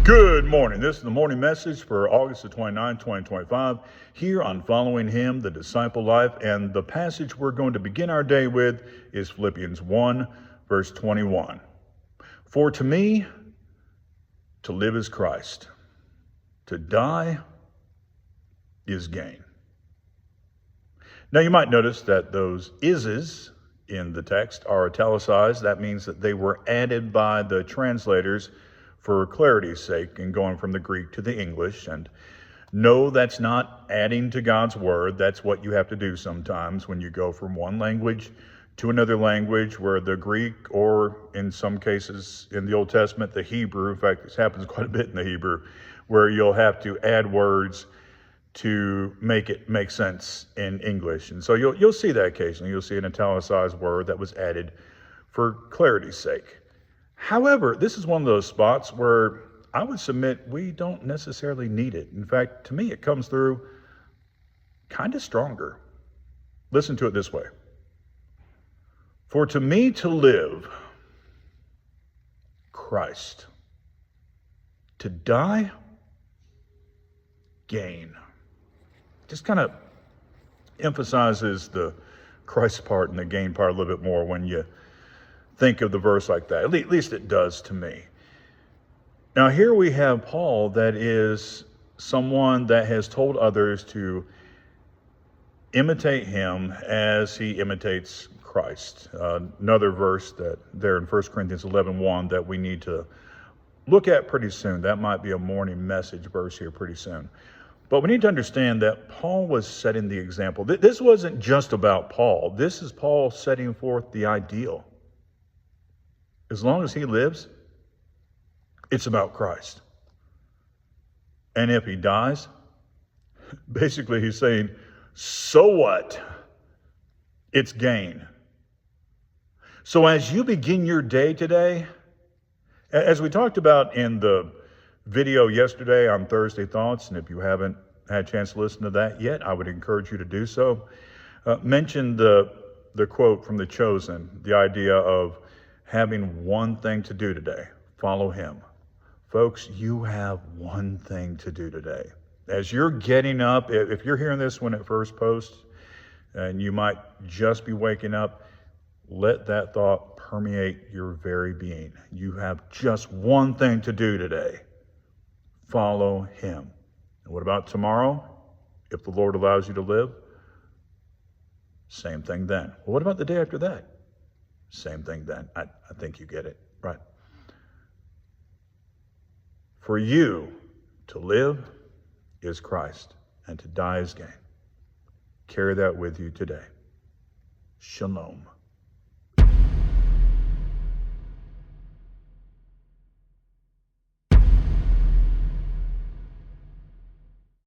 Good morning. This is the morning message for August the 29th, 2025, here on Following Him, the Disciple Life. And the passage we're going to begin our day with is Philippians 1, verse 21. For to me, to live is Christ, to die is gain. Now you might notice that those is's in the text are italicized. That means that they were added by the translators for clarity's sake in going from the Greek to the English. And no, that's not adding to God's word. That's what you have to do sometimes when you go from one language to another language, where the Greek, or in some cases in the Old Testament, the Hebrew, in fact, this happens quite a bit in the Hebrew, where you'll have to add words to make it make sense in English. And so you'll see that occasionally. You'll see an italicized word that was added for clarity's sake. However, this is one of those spots where I would submit we don't necessarily need it. In fact, to me, it comes through kind of stronger. Listen to it this way. For to me to live, Christ. To die, gain. Just kind of emphasizes the Christ part and the gain part a little bit more when you think of the verse like that. At least it does to me. Now here we have Paul, that is someone that has told others to imitate him as he imitates Christ. Another verse that there in 1 Corinthians 11:1 that we need to look at pretty soon. That might be a morning message verse here pretty soon. But we need to understand that Paul was setting the example. This wasn't just about Paul. This is Paul setting forth the ideal. As long as he lives, it's about Christ. And if he dies, basically he's saying, so what? It's gain. So as you begin your day today, as we talked about in the video yesterday on Thursday Thoughts, and if you haven't had a chance to listen to that yet, I would encourage you to do so. Mention the quote from The Chosen, the idea of having one thing to do today. Follow him. Folks, you have one thing to do today. As you're getting up, if you're hearing this when it first posts, and you might just be waking up, let that thought permeate your very being. You have just one thing to do today. Follow him. And what about tomorrow? If the Lord allows you to live, same thing then. Well, what about the day after that? Same thing then. I think you get it, right? For you to live is Christ, and to die is gain. Carry that with you today. Shalom.